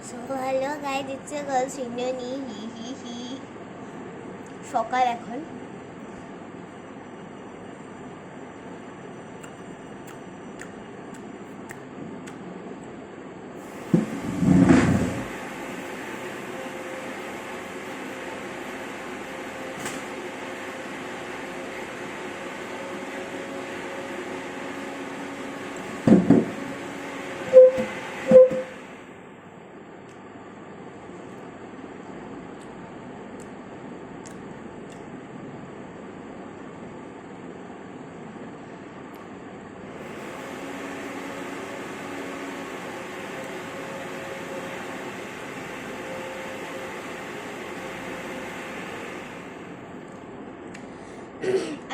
So hello guys, it's a girl Sindhani. He. সকাল এখন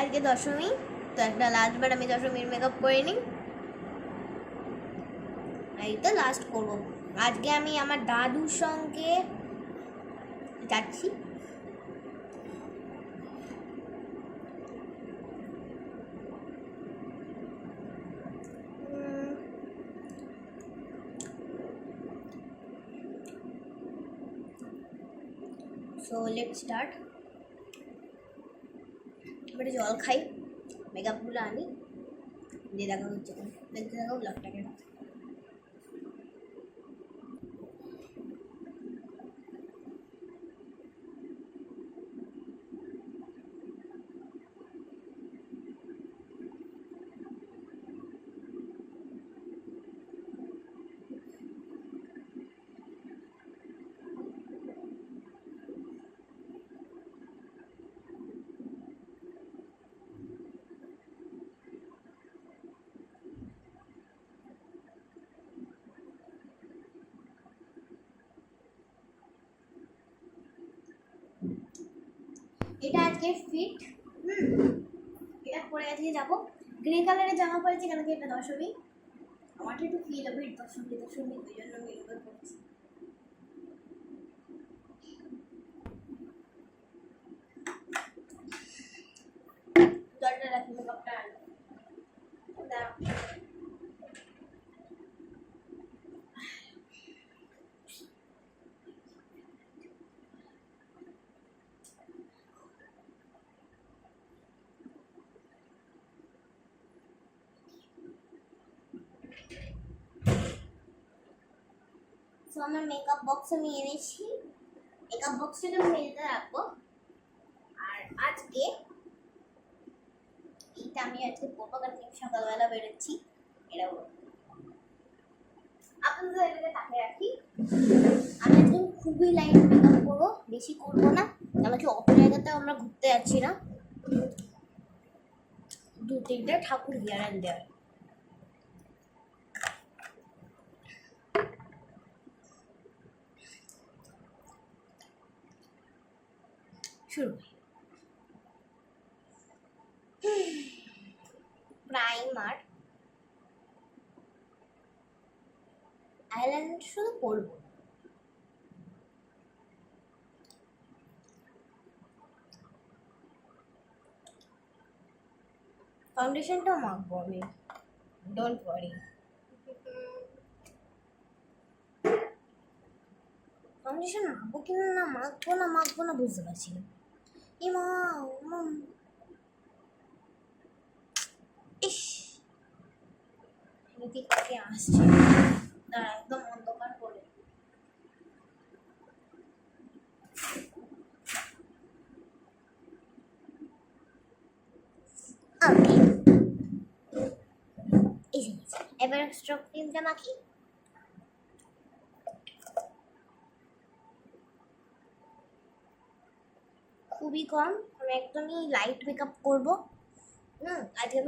আজকে দশমী, তো একটা লাস্টবার আমি দশমীর মেকআপ করে নিই। এই তো লাস্ট করব। আজকে আমি আমার দাদুর সঙ্গে যাচ্ছি। So let's start. এবারে জল খাই, মেকআপগুলো আনি, দিয়ে দেখা হচ্ছে। দেখতে থাকো ব্লগটাকে। এটা আজকে ফিট, এটা পরে আজকে যাবো। গ্রে কালারের জামা পরেছি কেন কি এটা দশমী, আমাকে একটু ফিল হবে দশমী ওই জন্য আমি এগুলো করছি। জলটা রাখি, মেকআপটা আনবো। সো আমার মেকআপ বক্স আমি এনেছি, মেকআপ বক্সটাকে আমি মেঝেতে রাখবো। আর আজকে এইটা আমি আজকে পরবো কারণ আমি সকালবেলা বেরোচ্ছি। এটা আপনাদের এটাকে তাকে রাখি। আমি আজকে খুবই লাইট মেকআপ করবো, বেশি করবো না, আমাকে অত জায়গাতে আমরা ঘুরতে যাচ্ছি না। 2-3টা ঠাকুর হিয়ার অ্যান্ড দেয়ার। শুরু। প্রাইমার, আইল্যান্ড শুধু করবো। ফাউন্ডেশনটাও মাখবো আমি, ডোন্ট ওয়ারি। ফাউন্ডেশন মাখবো কি না মাখবো না বুঝতে পারছি না। ইস, এদিক থেকে আসছে, দাঁড়া একদম অন্ধকার করে। আমি এবার স্ট্রোক ক্রিমটা মাখি। খুবই কম, আমি একদমই লাইট মেকআপ করবো। আজকে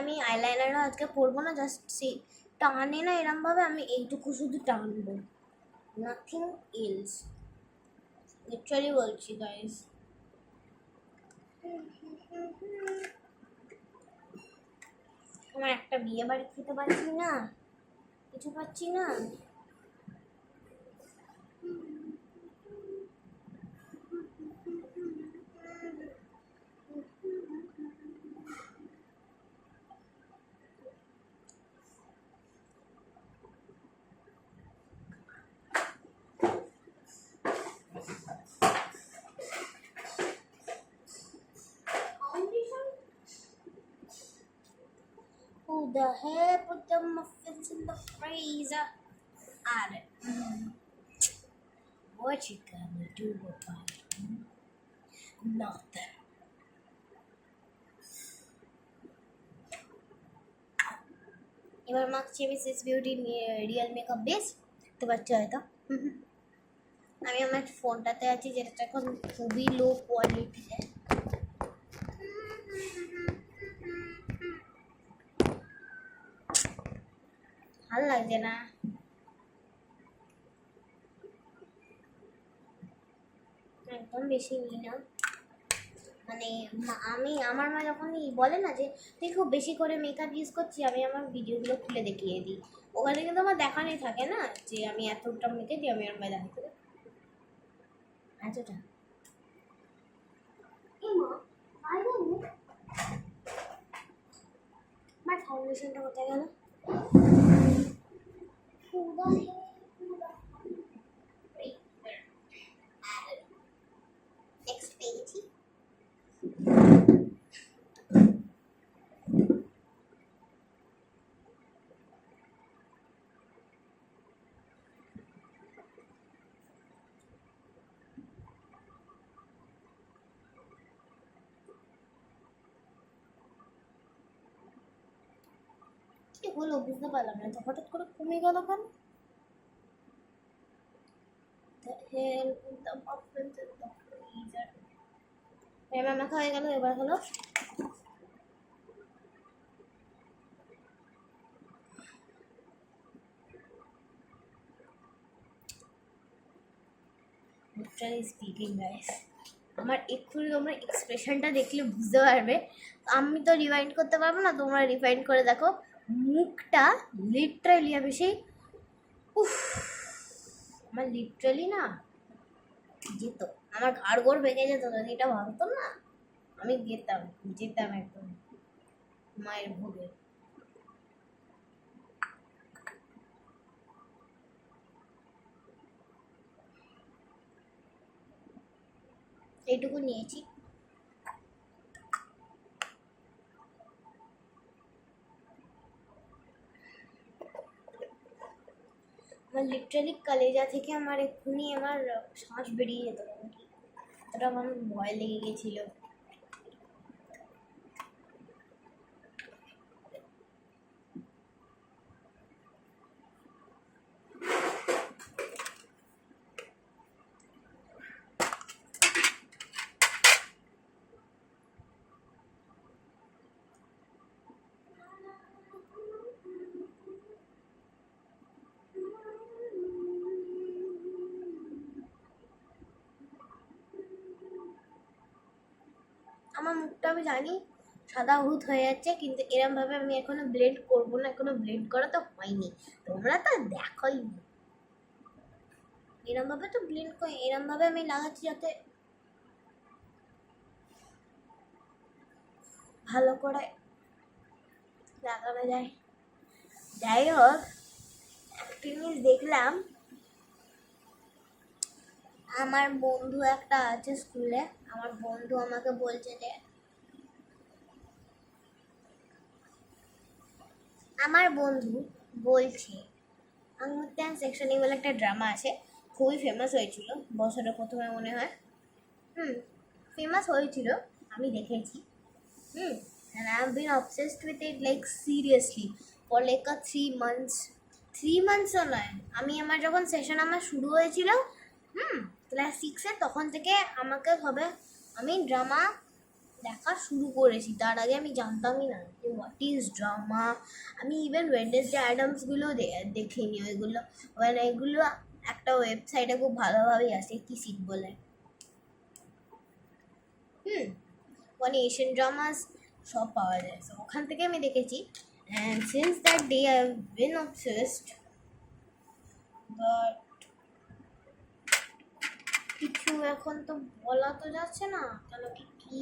আমি আইলাইনারও আজকে পরবো না, জাস্ট টানে না এরমভাবে, আমি এইটুকু শুধু টানবো, নাথিং এলস, লিটারালি বলছি গাইস। আমার একটা বিয়ে বাড়ি খেতে পারছি না, কিছু পাচ্ছি না। the hell put the muffins in the freezer? What you gonna do about it? Nothing. এবার মাখছি আমি Swiss Beauty real makeup base, দেখতে পাচ্ছ হয়তো। আমি আমার ফোনটাতে আছি, যেটা এখন খুবই লো কোয়ালিটিতে। ভালো লাগছে না, একদম বেশি নিই না। মানে আমি আমার মা যখন বলে না যে তুই খুব বেশি করে মেকআপ ইউজ করছি, আমি আমার ভিডিওগুলো খুলে দেখিয়ে দিই। ওখানে কিন্তু আমার দেখানোই থাকে না যে আমি এতটা মেখে দিই, আমি আমার মায় দেখাতে এতটা। আমার ফাউন্ডেশনটা কোথায় গেল? কি হলো বুঝতে পারলাম না, তো হঠাৎ করে কমে গেল কেন? মাখা হয়ে গেল, এবার হলো স্পিকিং গাইস। আমার এক্ষুনি তোমরা এক্সপ্রেশনটা দেখলে বুঝতে পারবে। আমি তো রিভাইন্ড করতে পারবো না, তোমরা রিভাইন্ড করে দেখো। মুখটা লিটারালি আমি সেই আমার লিটারালি না যেত, আমার ঘাড় গোড় ভেঙে যেত যদি এটা ভাবতো না। আমি যেতাম একদম মায়ের ভোগে। এইটুকু নিয়েছি। আমার লিটারালি কলেজা থেকে আমার এক্ষুনি আমার শ্বাস বেরিয়ে যেত, এতটা আমার ভয় লেগে গেছিল। আমার মুখটা আমি জানি সাদা হলুদ হয়ে যাচ্ছে, কিন্তু এরমভাবে আমি এখনো ব্লেন্ড করবো না, এখনো ব্লেন্ড করা তো হয়নি, তোমরা তো দেখোই নি। এরমভাবে তো ব্লেন্ড করে এরমভাবে আমি লাগাচ্ছি যাতে ভালো করে লাগানো যায়। যাই হোক, একটা জিনিস দেখলাম, আমার বন্ধু একটা আছে স্কুলে, আমার বন্ধু আমাকে বলছে যে আমার বন্ধু বলছে আঙ্গুরটান সেকশনে বলে একটা ড্রামা আছে, খুবই ফেমাস হয়েছিল বছরের প্রথমে মনে হয়। ফেমাস হয়েছিল, আমি দেখেছি। and I've been obsessed with it like seriously for like a 3 months ও নয়। আমি আমার যখন সেশন আমার শুরু হয়েছিল ক্লাস 6-এ, তখন থেকে আমাকে আমি ড্রামা দেখা শুরু করেছি। তার আগে আমি জানতামই না যে হোয়াট ইজ ড্রামা। আমি ইভেন ওয়েডনেসডে অ্যাডামসগুলো দেখিনি। ওইগুলো মানে এগুলো একটা ওয়েবসাইটে খুব ভালোভাবেই আসে, কি সিট বলে, মানে এশিয়ান ড্রামাস সব পাওয়া যায়, তো ওখান থেকে আমি দেখেছি। And since that day I have been obsessed, but কিছু এখন তো বলা তো যাচ্ছে না কেন, কি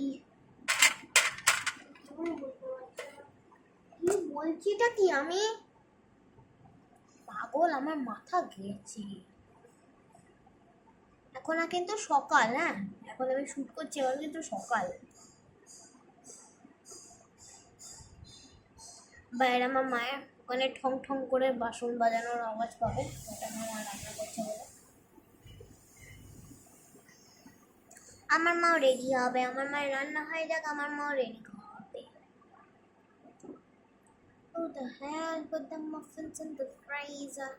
বলছিটা কি, আমি পাগল, আমার মাথা গেছে। এখন কিন্তু সকাল, হ্যাঁ এখন আমি শুট করছি, এখন কিন্তু সকাল। বাইরে আমার মায়ের ওখানে ঠং ঠং করে বাসন বাজানোর আওয়াজ পাবে, ওটা আমার মা রান্না করছে বলে। আমার মাও রেডি হবে, আমার মায়ের রান্না হয়ে যাক, আমার মাও রেডি হবে। Who the hell put the muffins in the freezer?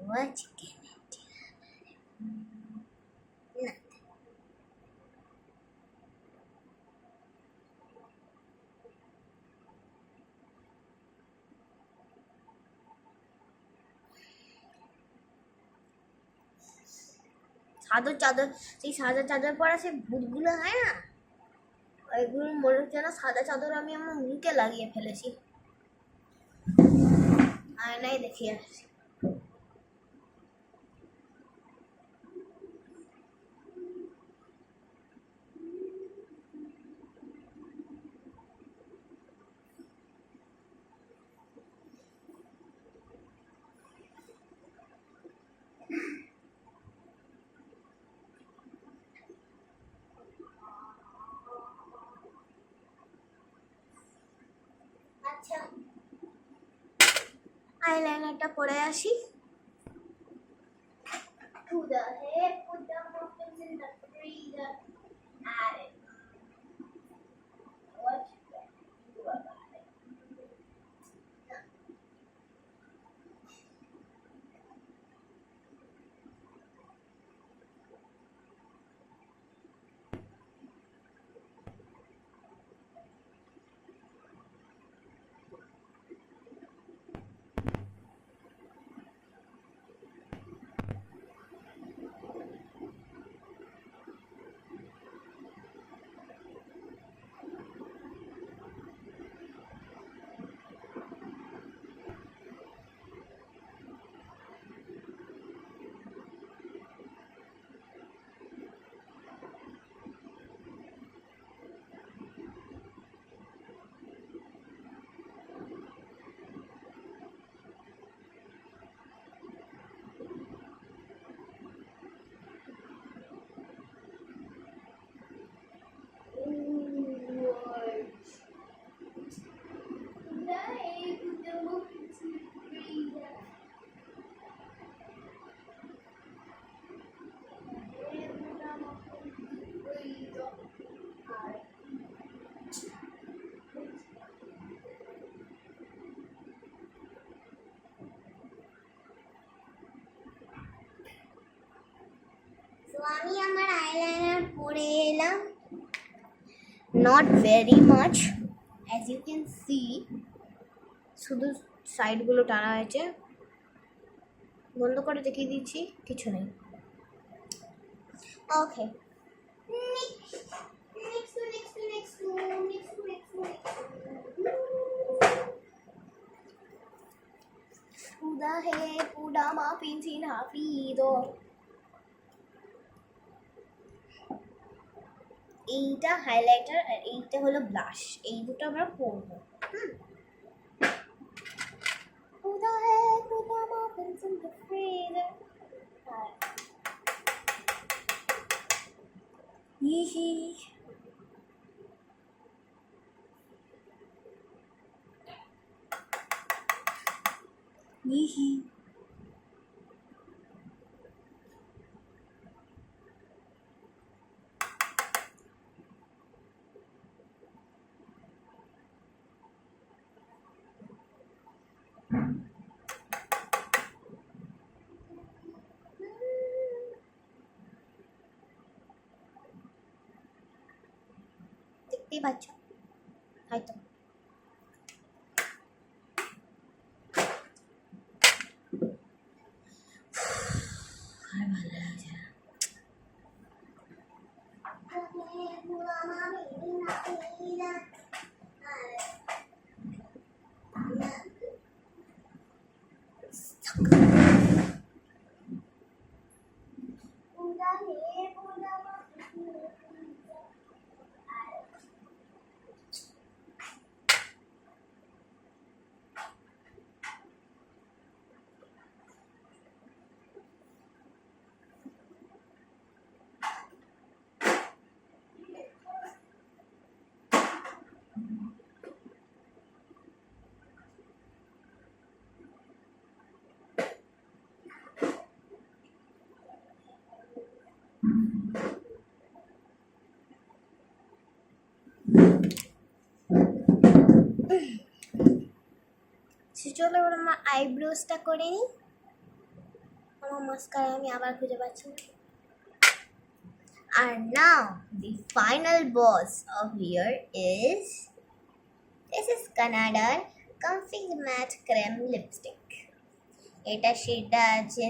What can I do? Nothing. সাদর চাদর, সেই সাদা চাদর পরা সেই ভূতগুলো হয় না, ওইগুলো মনে হচ্ছে না সাদা চাদর আমি আমার মুখে লাগিয়ে ফেলেছি। আয়নায় দেখিয়ে আসছি। আচ্ছা, আইলাইনারটা পরে আসি। Who the heck put the muffins in the freezer? Add it. What can you do about it? আমি আমার আইলাইনার পরে এলাম, not very much, as you can see, শুধু সাইডগুলো টানা হয়েছে। বন্ধ করে দেখিয়ে দিচ্ছি, কিছু নেই। ওকে, Who the heck put the muffins in her freezer? এইটা হাইলাইটার আর এইটা হলো ব্লাশ, এই দুটো আমরা করবো। Who the heck put the muffins in the freezer? Yee. Yee. দেখতেই পাচ্ছ হয়তো। আর ভালো লাগছে না। চলো এবার আমার আইব্রোসটা করে নিই। আমার মাস্কারা আমি আবার খুঁজে পাচ্ছি না। And now the final boss of here is this is Canada Comfy Matte Creme Lipstick. এটা সেটা আছে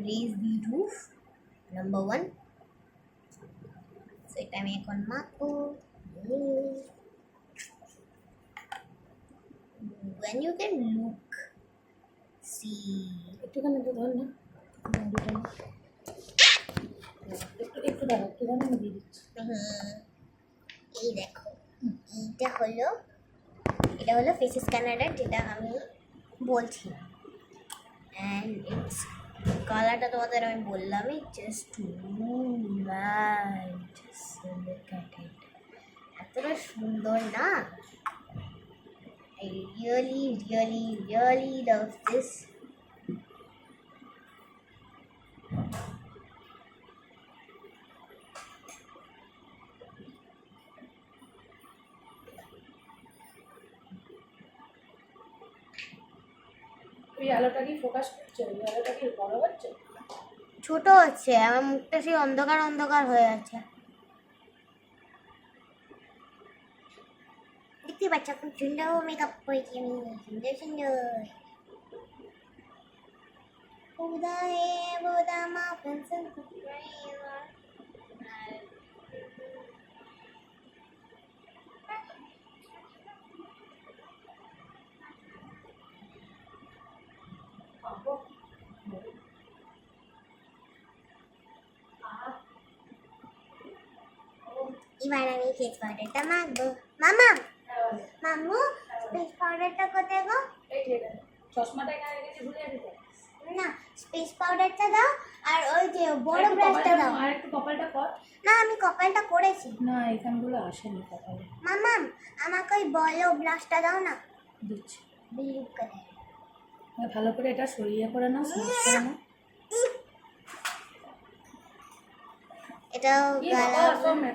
Raise the Roof number 1. So এটা আমি এখন মাখবো। When you can look, see. একটুখানি তো ধর না, একটু দাঁড়া, একটুখানি আমি দিয়ে দিচ্ছি। এই দেখো, এটা হলো ফেস স্ক্যানার যেটা আমি বলছিলাম। অ্যান্ড ইটস কালারটা তোমাদের আমি বললামই, জাস্ট এতটা সুন্দর না? I really, really, really love this. ওই আলোটা কি ফোকাস করছে? ওই আলোটা কি বড় হচ্ছে? ছোট হচ্ছে, আমার মুখটা সেই অন্ধকার অন্ধকার হয়ে আছে। দেখতে পাচ্ছ খুব সুন্দর মেকআপ করেছি আমি, সুন্দর সুন্দর। Buddha hai Buddha ma pencil forever. এবার আমি ফেস পাউডারটা মাখবো। মামা মামু ফেস পাউডারটা কোথায় গো? এই ঠিক আছে, চশমাটা এখানে রেখেছি, ভুলে যাবি তো? না, স্পেস পাউডারটা দাও আর ওই যে বড় ব্রাশটা দাও। আর একটু কপালটা কর। না, আমি কপালটা করেছি। না, এখানগুলো আসেনি কপালে। মামাম আমাকে ওই বড় ব্রাশটা দাও না। দিচ্ছি। Blue colour. ভালো করে এটা সরিয়ে করে নাও, স্মাশ করে নাও। এটা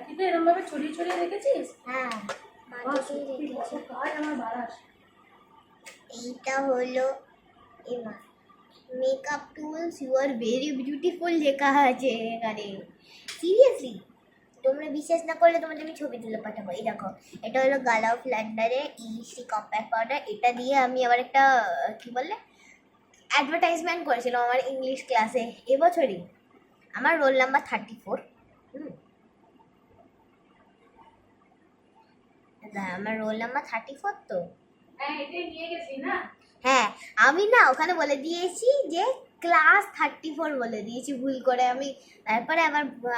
তুই তো এরকম ভাবে ছড়িয়ে ছড়িয়ে রেখেছিস? হ্যাঁ, মাটিতেই রেখেছি। আমার বাড়াস। এইটা হলো এমা makeup tools you are very beautiful লেখা আছে এখানে। সিরিয়াসলি, তোমরা বিশ্বাস না করলে তোমাদের আমি ছবি তুলে পাঠাবো। এই দেখো, এটা হলো গালা অফ লন্ডনের ইসি কম্প্যাক্ট পাউডার। এটা দিয়ে আমি আবার একটা কি বলে অ্যাডভার্টাইজমেন্ট করেছিলাম আমার ইংলিশ ক্লাসে এবছরই। আমার রোল নাম্বার 34। আমার রোল নাম্বার 34 তো। হ্যাঁ, এটাই নিয়ে গেছি না? হ্যাঁ, আমি না ওখানে বলে দিয়েছি যে ক্লাস 34 বলে দিয়েছি ভুল করে আমি। তারপরে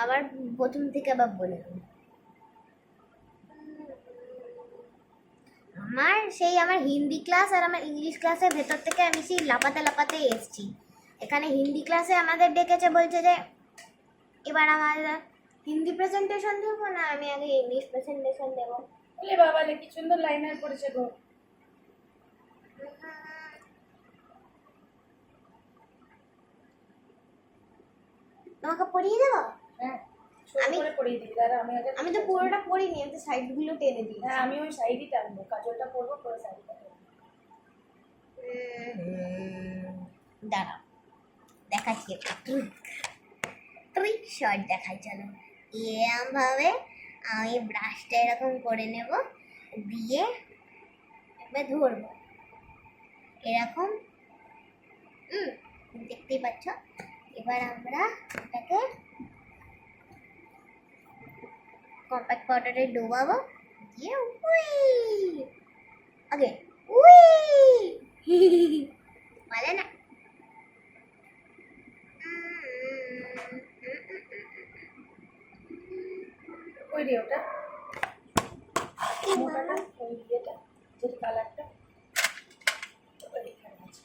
আবার প্রথম থেকে আবার বলে আমার হিন্দি ক্লাস আর আমার ইংলিশ ক্লাসের ভেতর থেকে আমি সেই লাপাতে লাপাতে এসেছি। এখানে হিন্দি ক্লাসে আমাদের ডেকেছে, বলছে যে এবার আমার হিন্দি প্রেজেন্টেশন দেবো না, আমি আগে ইংলিশ প্রেজেন্টেশন দেবো। বলে বাবা কি সুন্দর লাইনার করেছে গো। তোমাকে পড়িয়ে দেবো? হ্যাঁ, আমি পড়িয়ে দিই। দাঁড়া, আমি তো পুরোটা পড়িনি, আমি তো সাইডগুলো টেনে দিই। হ্যাঁ, আমি ওই সাইডই টানবো, কাজলটা পরবো, পুরো সাইডটা দাঁড়াও, দেখাচ্ছি একটা ট্রিক শট দেখাই। চলো, এরকম ভাবে আমি ব্রাশটা এরকম করে নেব, দিয়ে এবার ধরবো এরকম। দেখতেই পাচ্ছ। এবার আমরা এটাকে কম্প্যাক্ট পাউডারে ডোবাবো, দিয়ে আগে বলে না ওই রে ওটা মোটাটা, ওই ইয়েটা, যে কালারটা এখানে আছে।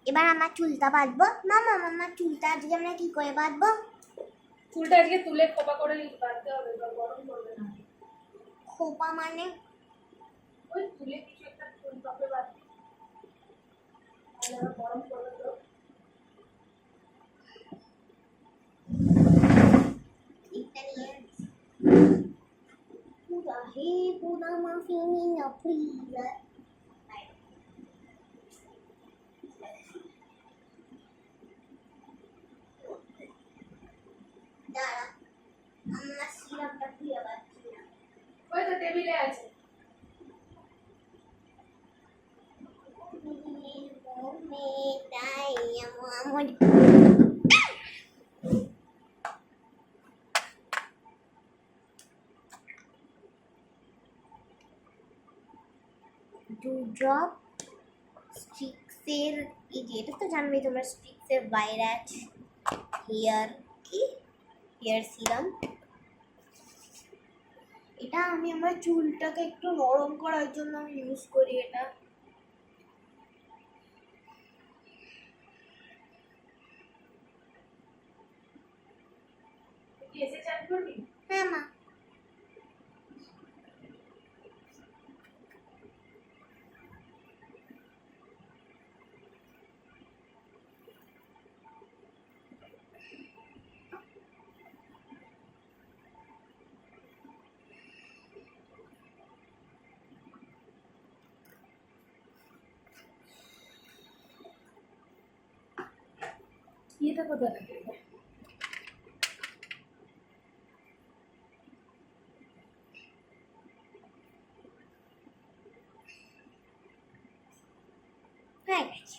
এবার আমার চুলটা বাঁধবো। মামা আমার চুলটা আজকে আমরা কি করে বাঁধবো? চুলটা আজকে তুলে খোপা করে বাঁধতে হবে, গরম করবে না। খোপা মানে ওই তুলে কিছু একটা চুল টপে বাঁধবি, গরম করবে তো। পুরা মাফিনি না প্লিজ। দাঁড়া, আমার সিরাপটা খুলে পাচ্ছি না। ওই তো টেবিলে আছে। ড্রপ স্ট্রিক্সের, এই যে এটা তো জানবেই তোমরা, স্ট্রিক্সের ভাইরাস হেয়ার কি হেয়ার সিরাম। এটা আমি আমার চুলটাকে একটু নরম করার জন্য আমি ইউজ করি এটা। কি এসে চান করবি? হ্যাঁ মা। এটা কোথায় রাখলি? হয়ে গেছে।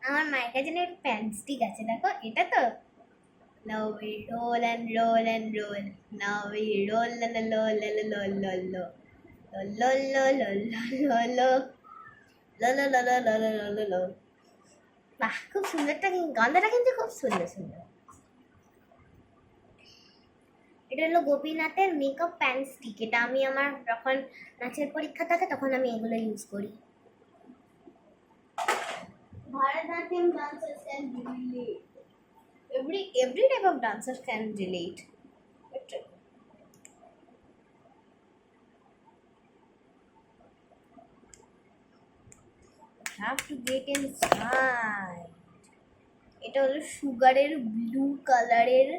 আমার মায়ের কাছে না একটা প্যান স্টিক আছে, দেখো এটা তো। Now we roll and roll and roll. Now we roll la la la la la la la la. La la la la la la. La la la la la la la la la. বাহ, খুব সুন্দরটা, গন্ধটা কিন্তু খুব সুন্দর সুন্দর। এটা হলো গোপীনাথের মেকআপ প্যান স্টিক। এটা আমি আমার যখন নাচের পরীক্ষা থাকে তখন আমি এগুলো ইউজ করি। Bharatanatyam dancers can relate. Every type of dancers can relate. Have to get inside. এটা হলো সুগারের ব্লু কালারের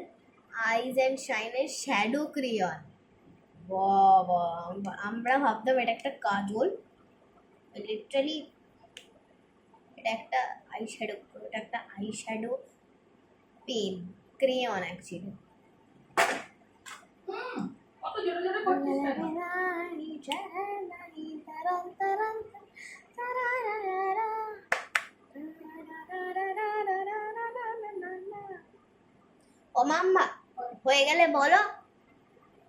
আইজ অ্যান্ড শাইনের শ্যাডো ক্রেয়ন। বাবা, আমরা ভাবতাম এটা একটা কাজল, লিটারালি এটা একটা আই শ্যাডো, এটা একটা eye shadow pen crayon actually. কত জোরে জোরে করছিস কেন? ও মাম্মা, হয়ে গেলে বলো,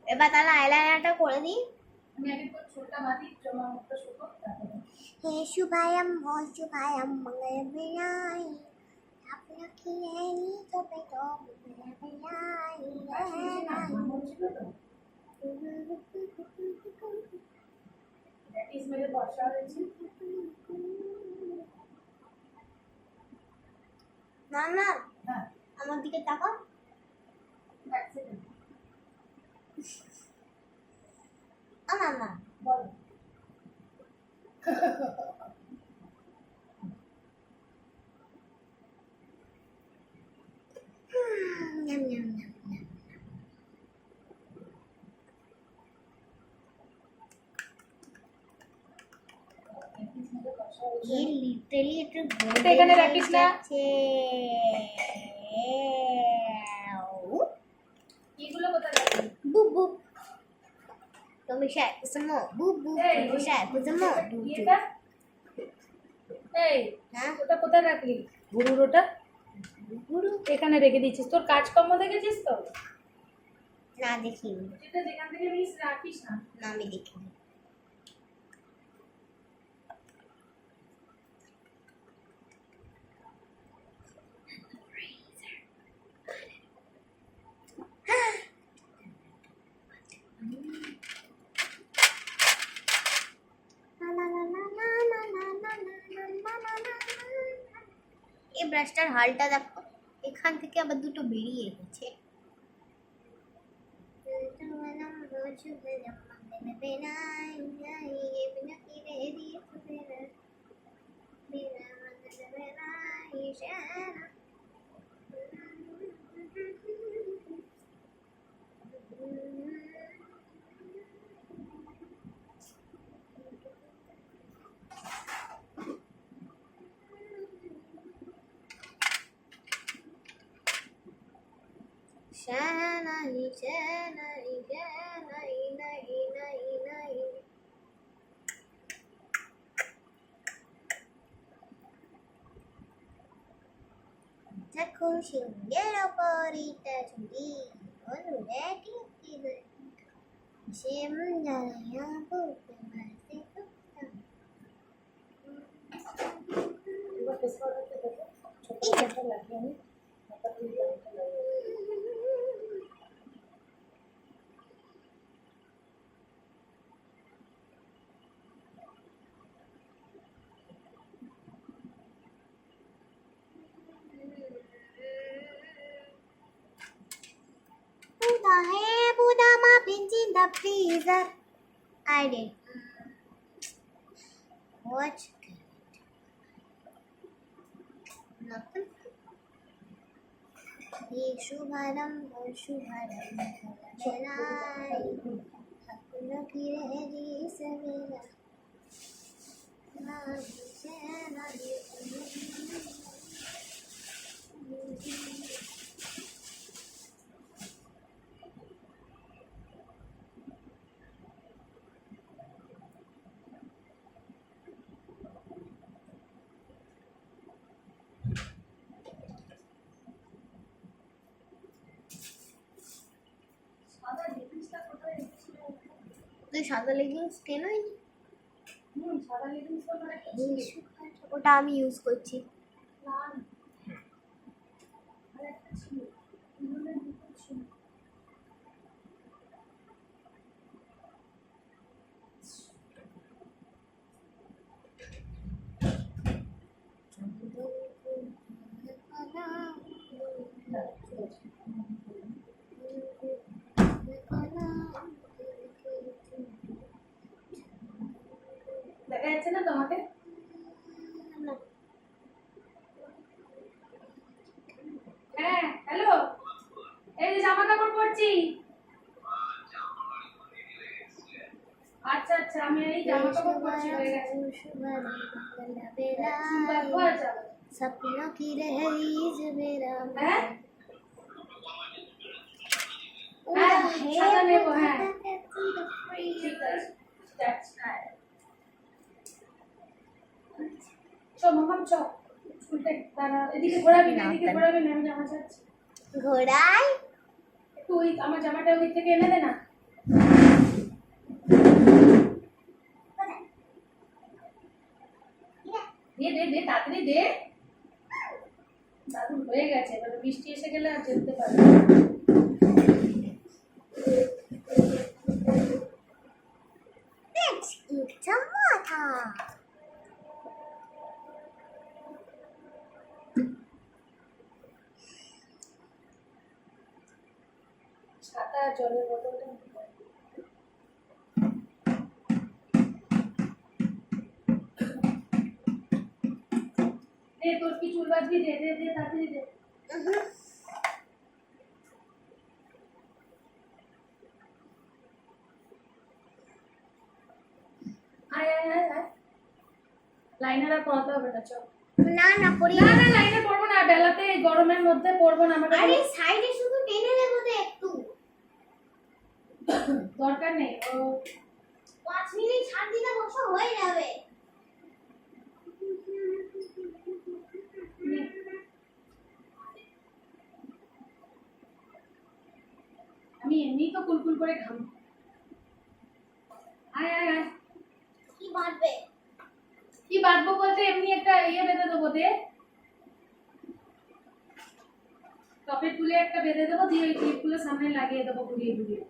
এবার তাহলে আইলাইনারটা করে দিই। আমি আগে তোর চুলটা বাঁধি, জমা মুখটা শুকো, তারপরে। হে শুভায়াম ও শুভায়াম মঙ্গল বিনাই, আপনাকে এই তবে তো বিনাই। প্র্যাকটিস মেরে বর্ষা হয়েছে। না না, হ্যাঁ, আমার দিকে তাকাও। এক সেকেন্ড। না না, বল। nham nham nham nham। Practice মেরে বর্ষা হয়েছে। ये लिटरली এটা এটা এখানে রাখিস না। এগুলো কোথায় রাখবি? বুব বুব, তুমি শায় কুসুমো বুব বুব, এই, তুমি শায় কুসুমো ডু ডু। এটা? এই, হ্যাঁ, ওটা কোথায় রাখলি? গুরুর ওটা? গুরু এখানে রেখে দিচ্ছিস। তোর কাজকর্ম দেখেছিস তো? না দেখিনি, যেটা যেখান থেকে নিস রাখিস না। না আমি দেখিনি। ব্রাশটার হালটা দেখো, এখান থেকে আবার দুটো বেরিয়ে গেছে। Shanai, Shanai, Shanai, Nai, Nai, Nai. দেখো সিংহের অপরিতা চুরি অনুরে টিপি সেম জানাইয়া বলতে মারতে করতাম। এবার ফেস পাউডারটা দেখো ছোট একটা লাগিয়ে আমি মাথা দিয়ে লাগিয়ে Buddha hey Buddha muffins in the freezer. I did. What's good? Nothing. Ye Shubharam or Shubharam Kalanai. Hakuna kire di savela. সাদা লেগিংসটা কোথায় রেখেছিলে? তুই সাদা লেগিংস কেনই সাদা লেগিংস তো মানে ওটা আমি ইউজ করছি। না আর একটা ছিল দুটোর দুটো ছিল দেখা যাচ্ছে না তোমাকে? হ্যাঁ হ্যালো, এই যে জামা কাপড় পরছি। আচ্ছা আচ্ছা, আমি এই জামা কাপড় পরছি, হয়ে গেছে। सपनों की लहरीज मेरा হ্যাঁ হ্যাঁ সাদা নেবো, হ্যাঁ ঠিক আছে। চ মামাম চ, স্কুলটা দাঁড়া, এদিকে ঘোরাবি না, এদিকে ঘোরাবি না, আমি জামা চাচ্ছি। ঘোড়াই একটু ওই আমার জামাটা ওই দিক থেকে এনে দে না। দে দে দে, তাড়াতাড়ি দে। দাদুর হয়ে গেছে, এবার বৃষ্টি এসে গেলে আর যেতে পারবে না। Let's eat some water. ছাতা জলের বোতলটা দে, তোর কি চুল বাঁধবি? দে দে দে, তাড়াতাড়ি দে। আয় আয় আয় আয়, লাইনার আর পড়াতে হবে না, চল। না না পড়ি না না, লাইনে পড়বো না, বেলাতে গরমের মধ্যে পড়বো না। আমাকে আরে সাইডে শুধু টেনে দেবো তো একটু, দরকার নেই। ও 5 মিনিট ছাড় দিতে বসো, হয়ে যাবে। আমি এমনি তো কুলকুল করে ঘাম। আয় আয় আয়, কি বাঁধবে? কি বাঁধবো বলতে এমনি একটা ইয়ে বেঁধে দেবো, দে টপের তুলে একটা বেঁধে দেবো, দিয়ে ওই ক্লিপগুলো সামনে লাগিয়ে দেবো ঘুরিয়ে ঘুরিয়ে।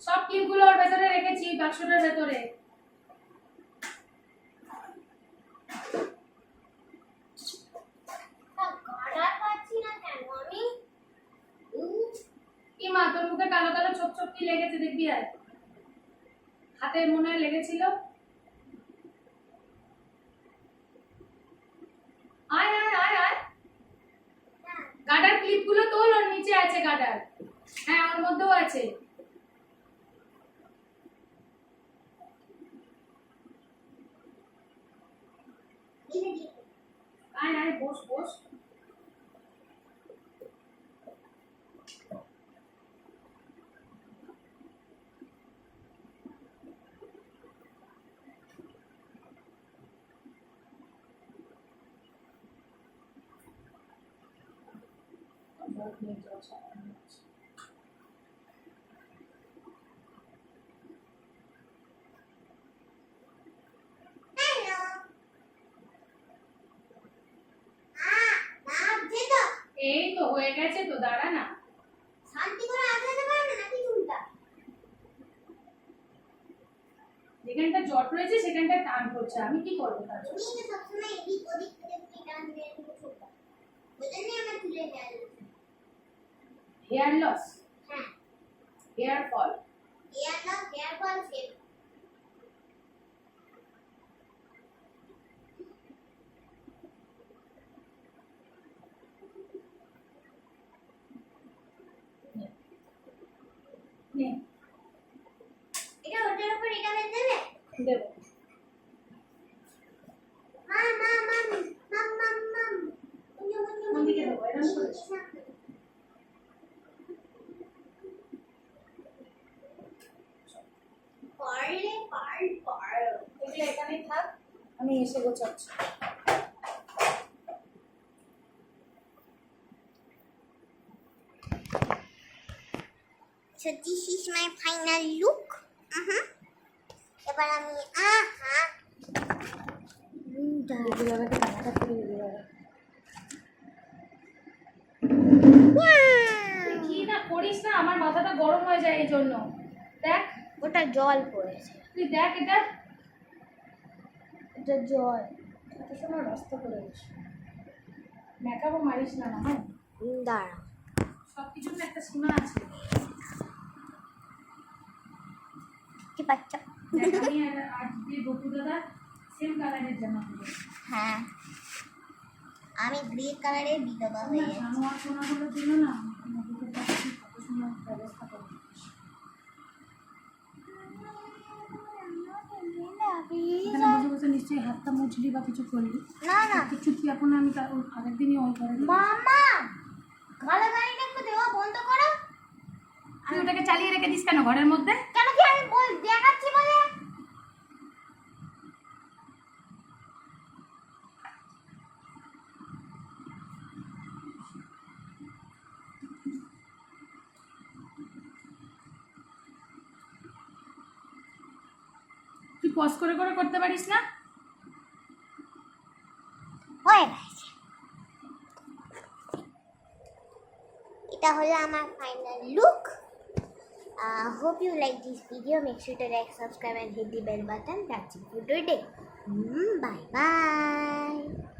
সব ক্লিপগুলো ওর ভেতরে রেখেছি, বাক্সটার ভেতরে। তোর মুখে কালো কালো ছোপ ছোপ কি লেগেছে দেখবি আর হাতে মনে হয় লেগেছিল আয় আয় আয় আয় গার্ডার ক্লিপ গুলো তোল ওর নিচে আছে গার্ডার হ্যাঁ ওর মধ্যেও আছে আয় আয় বস বস এই তো হয়ে গেছে তো দাঁড়া না শান্তি করে আসাতে পারে না নাকি চুলটা যেখানটা জট রয়েছে সেখানটা টান করছে আমি কি করবো তার জন্য? তুমি তো সবসময় এদিক ওদিক থেকে টান দিয়ে চুলটা বুঝলেন আমার চুলে হেয়ার লস হ্যাঁ হেয়ার ফল হেয়ার ফল সেট নে এটা ওটার উপর এটা বেঁধে দেবে দেব মাম কোন দিকে দেবো এরকম করে পারলে পার এগুলো এখানেই থাক আমি এসে গোছাচ্ছি So this is my final look. এবার আমি দিদি বাবাকে টানাটা করে দিদি বাবা কি না করিস না আমার মাথাটা গরম হয়ে যায় এই জন্য দেখ ওটা জল পড়েছে তুই দেখ এটা এটা জল এত সময় রাস্তা করে গেছে মেকআপও মারিস না না হ্যাঁ দাঁড়া সব কিছুর না একটা সীমা আছে কি বাচ্চা দেখ আমি আজ দিয়ে বকু দাদা সেম কালারের জামা পরে হ্যাঁ আমি গ্রে কালারের বিধবা হয়ে গেছি জানোয়ার সোনাগুলো দিল না আমাদের কাছে কত সুন্দর ব্যবস্থা করে এখানে বসে বসে নিশ্চয়ই হাতটা মুছলি বা কিছু করলি না না কিছু তুই এখন আমি আগের দিনই অন করে দিই মামা গালাগালিটা একটু দেওয়া বন্ধ করো তুই ওটাকে চালিয়ে রেখে দিস কেন ঘরের মধ্যে কেন কি আমি দেখাচ্ছি বলে তুই পজ করে করে করতে পারিস না হয়ে গেছে এটা হলো আমার final look hope you like this video. Make sure to like, subscribe and hit the bell button. That's it for today. Bye bye.